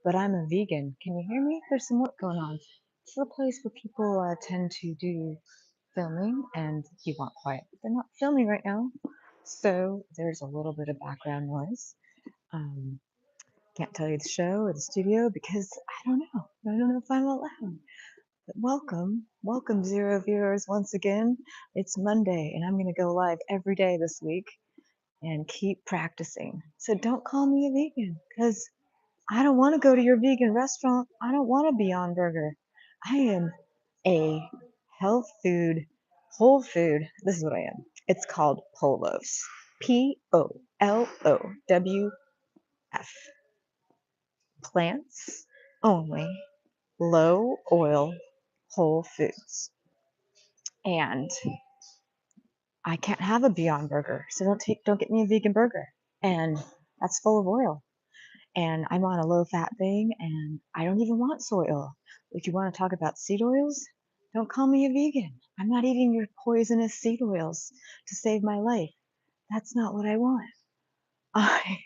but I'm a vegan. Can you hear me? There's some work going on. It's a place where people tend to do filming and you want quiet. But they're not filming right now, so there's a little bit of background noise. Um, can't tell you the show or the studio because I don't know. I don't know if I'm allowed. But welcome zero viewers once again. It's Monday and I'm going to go live every day this week and keep practicing. So don't call me a vegan because I don't want to go to your vegan restaurant. I don't want a Beyond Burger. I am a health food, whole food. This is what I am. It's called Polos. POLOWF. Plants only, low oil, whole foods. And I can't have a Beyond Burger, so don't get me a vegan burger. And that's full of oil. And I'm on a low fat thing and I don't even want soy oil. If you want to talk about seed oils, don't call me a vegan. I'm not eating your poisonous seed oils to save my life. That's not what I want. I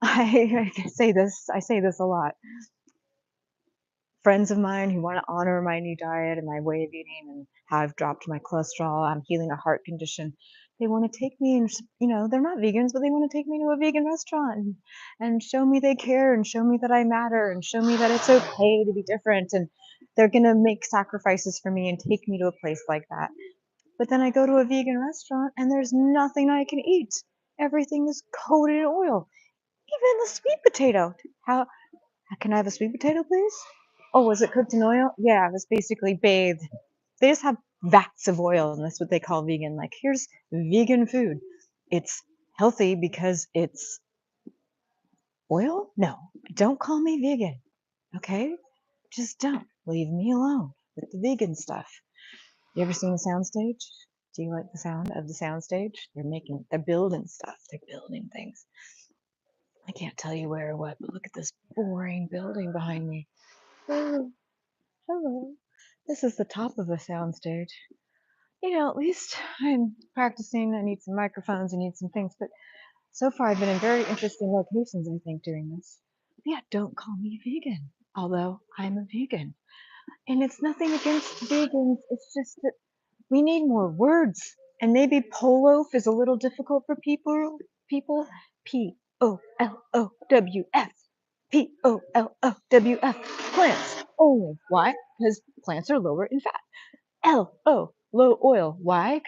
I say this a lot. Friends of mine who want to honor my new diet and my way of eating and how I've dropped my cholesterol, I'm healing a heart condition. They want to take me and, they're not vegans, but they want to take me to a vegan restaurant and show me they care and show me that I matter and show me that it's okay to be different. And they're going to make sacrifices for me and take me to a place like that. But then I go to a vegan restaurant and there's nothing I can eat. Everything is coated in oil. Even the sweet potato. How can I have a sweet potato, please? Oh, was it cooked in oil? Yeah, it was basically bathed. They just have vats of oil, and that's what they call vegan. Like, here's vegan food. It's healthy because it's oil? No, don't call me vegan, okay? Just don't. Leave me alone with the vegan stuff. You ever seen a soundstage? Do you like the sound of the soundstage? They're building stuff. They're building things. I can't tell you where or what, but look at this boring building behind me. Oh, hello. This is the top of a soundstage. At least I'm practicing. I need some microphones, I need some things, but so far I've been in very interesting locations, I think, doing this. But yeah, don't call me a vegan, although I'm a vegan. And it's nothing against vegans, it's just that we need more words. And maybe Polof is a little difficult for people. POLOWF. POLOWF. Plants only. Why? Because plants are lower in fat. LO, low oil. Why?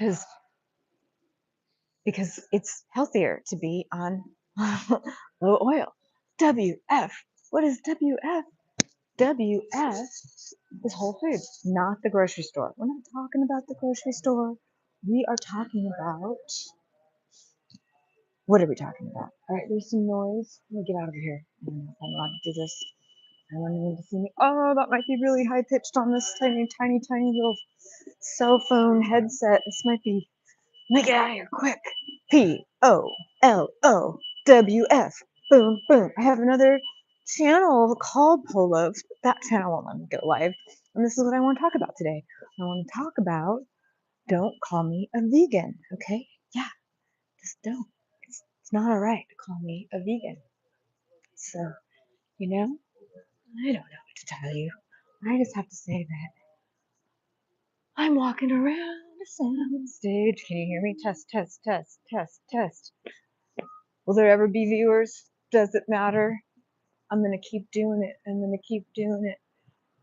Because it's healthier to be on low oil. WF. What is WF? WF is Whole Foods, not the grocery store. We're not talking about the grocery store. We are talking about, what are we talking about? All right, there's some noise. Let me get out of here. I don't know if I'm allowed to do this. I don't want anyone to see me. Oh, that might be really high pitched on this tiny, tiny, tiny little cell phone headset. This might be. Let me get out of here quick. POLOWF. Boom, boom. I have another channel called Polos, but that channel won't let me go live. And this is what I want to talk about today. I want to talk about don't call me a vegan, okay? Yeah, just don't. It's not all right to call me a vegan. So, I don't know what to tell you. I just have to say that I'm walking around the sound stage. Can you hear me? Test, test, test, test, test. Will there ever be viewers? Does it matter? I'm going to keep doing it. I'm going to keep doing it.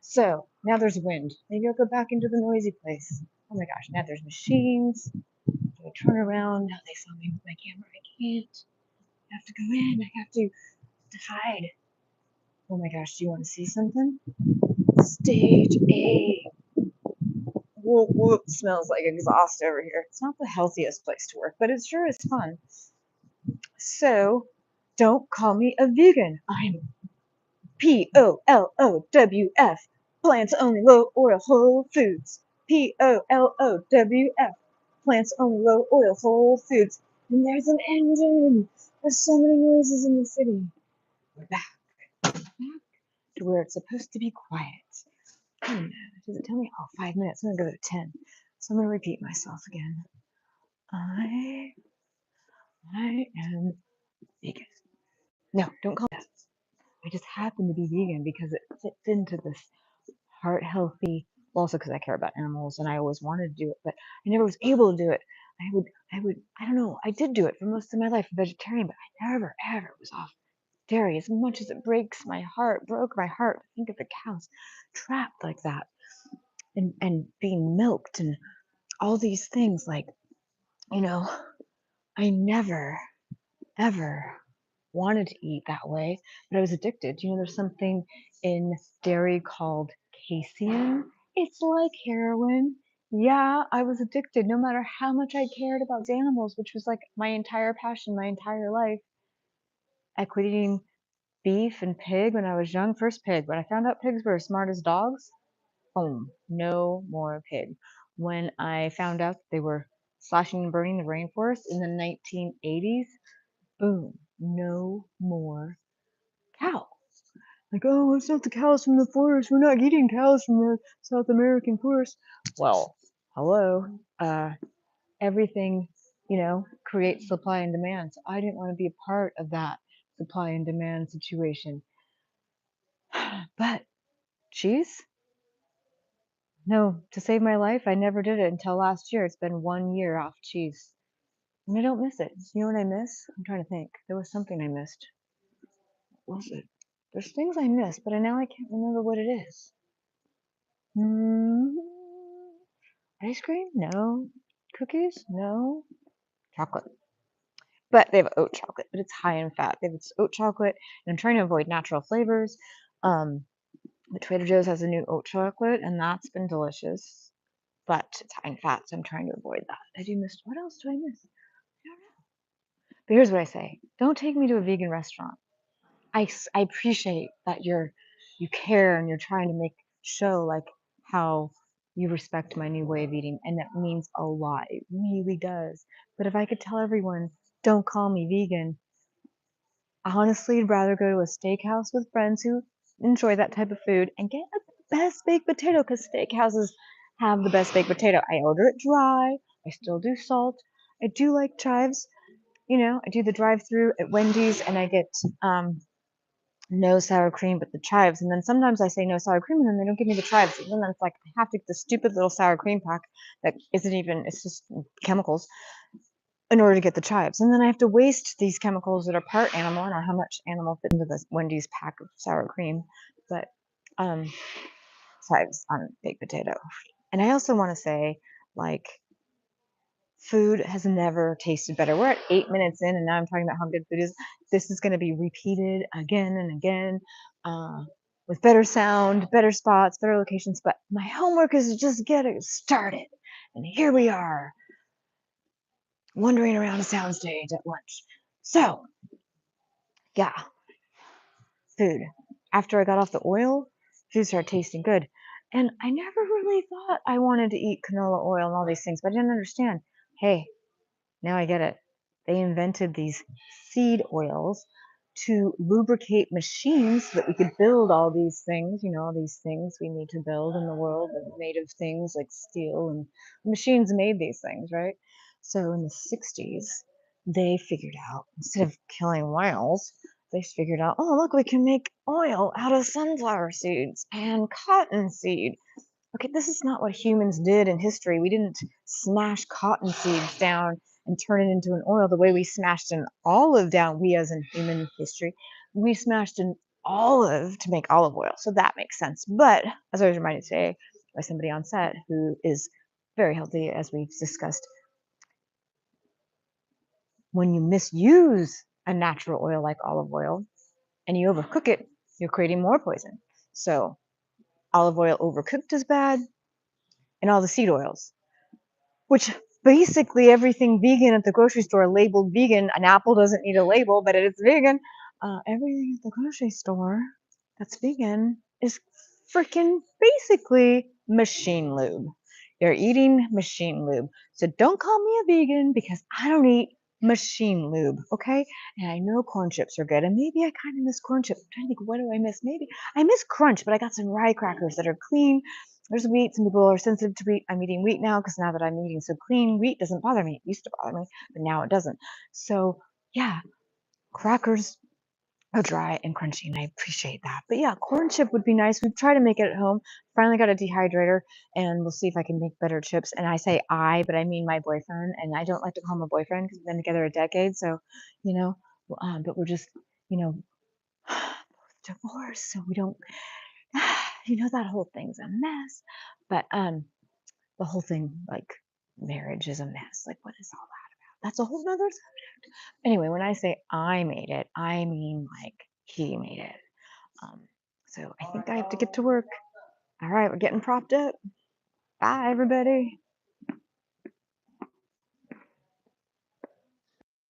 So now there's wind. Maybe I'll go back into the noisy place. Oh my gosh, now there's machines. If I turn around, now they saw me with my camera. I can't. I have to go in. I have to hide. Oh my gosh, do you want to see something? Stage A. Whoop, whoop. Smells like exhaust over here. It's not the healthiest place to work, but it sure is fun. So don't call me a vegan. I'm POLOWF. Plants only, low oil, whole foods. POLOWF. Plants only, low oil, whole foods. And there's an engine. There's so many noises in the city. We're back. Back to where it's supposed to be quiet. Does it tell me? Oh, 5 minutes. I'm going to go to 10. So I'm going to repeat myself again. I am vegan. No, don't call me that. I just happen to be vegan because it fits into this heart healthy. Well, also because I care about animals and I always wanted to do it, but I never was able to do it. I don't know. I did do it for most of my life, vegetarian, but I never ever was off dairy. As much as it broke my heart. Think of the cows trapped like that and being milked and all these things. Like, you know, I never ever wanted to eat that way, but I was addicted. You know, there's something in dairy called casein. It's like heroin. Yeah, I was addicted no matter how much I cared about the animals, which was like my entire passion, my entire life. I quit eating beef and pig when I was young. First pig. When I found out pigs were as smart as dogs, boom, no more pig. When I found out they were slashing and burning the rainforest in the 1980s, boom, no more cow. Like, oh, it's not the cows from the forest. We're not eating cows from the South American forest. Well, hello. Everything, creates supply and demand. So I didn't want to be a part of that supply and demand situation. But cheese? No, to save my life, I never did it until last year. It's been 1 year off cheese. And I don't miss it. You know what I miss? I'm trying to think. There was something I missed. What was it? There's things I miss, but now I can't remember what it is. Ice cream? No. Cookies? No. Chocolate. But they have oat chocolate, but it's high in fat. They have oat chocolate, and I'm trying to avoid natural flavors. But Trader Joe's has a new oat chocolate, and that's been delicious. But it's high in fat, so I'm trying to avoid that. I do miss. What else do I miss? I don't know. But here's what I say: don't take me to a vegan restaurant. I appreciate that you care and you're trying to show like how you respect my new way of eating, and that means a lot. It really does. But if I could tell everyone, don't call me vegan, I honestly would rather go to a steakhouse with friends who enjoy that type of food and get the best baked potato, because steakhouses have the best baked potato. I order it dry. I still do salt. I do like chives. I do the drive-through at Wendy's, and I get no sour cream, but the chives. And then sometimes I say no sour cream, and then they don't give me the chives. And then it's like I have to get the stupid little sour cream pack that isn't even, it's just chemicals in order to get the chives. And then I have to waste these chemicals that are part animal. I don't know how much animal fits into the Wendy's pack of sour cream, but chives on baked potato. And I also want to say, like, food has never tasted better. We're at 8 minutes in, and now I'm talking about how good food is. This is going to be repeated again and again, with better sound, better spots, better locations. But my homework is to just get it started. And here we are, wandering around a soundstage at lunch. So, yeah, food. After I got off the oil, food started tasting good. And I never really thought I wanted to eat canola oil and all these things, but I didn't understand. Hey, now I get it. They invented these seed oils to lubricate machines so that we could build all these things, all these things we need to build in the world, and made of things like steel, and machines made these things, right? So in the 60s, they figured out, instead of killing whales, they figured out, oh, look, we can make oil out of sunflower seeds and cottonseed. Okay, this is not what humans did in history. We didn't smash cotton seeds down and turn it into an oil the way we smashed an olive down, we as in human history. We smashed an olive to make olive oil, so that makes sense. But as I was reminded today by somebody on set who is very healthy, as we've discussed, when you misuse a natural oil like olive oil and you overcook it, you're creating more poison. So olive oil overcooked is bad, and all the seed oils, which basically everything vegan at the grocery store labeled vegan. An apple doesn't need a label, but it's vegan. Everything at the grocery store that's vegan is freaking basically machine lube. You're eating machine lube. So don't call me a vegan because I don't eat machine lube, okay? And I know corn chips are good, and maybe I kind of miss corn chips. I'm trying to think, what do I miss? Maybe I miss crunch, but I got some rye crackers that are clean. There's wheat. Some people are sensitive to wheat. I'm eating wheat now because now that I'm eating so clean, wheat doesn't bother me. It used to bother me, but now it doesn't. So yeah, crackers, Oh, dry and crunchy, and I appreciate that. But yeah, corn chip would be nice. We've tried to make it at home. Finally got a dehydrator, and we'll see if I can make better chips. And I say I, but I mean my boyfriend, and I don't like to call him a boyfriend because we've been together a decade. So, you know, but we're just, you know, divorced, so we don't, that whole thing's a mess. But the whole thing, like marriage, is a mess. Like, what is all that about? That's a whole nother. Anyway, when I say I made it, I mean like he made it. Um, so I think I have to get to work. All right, we're getting propped up. Bye, everybody.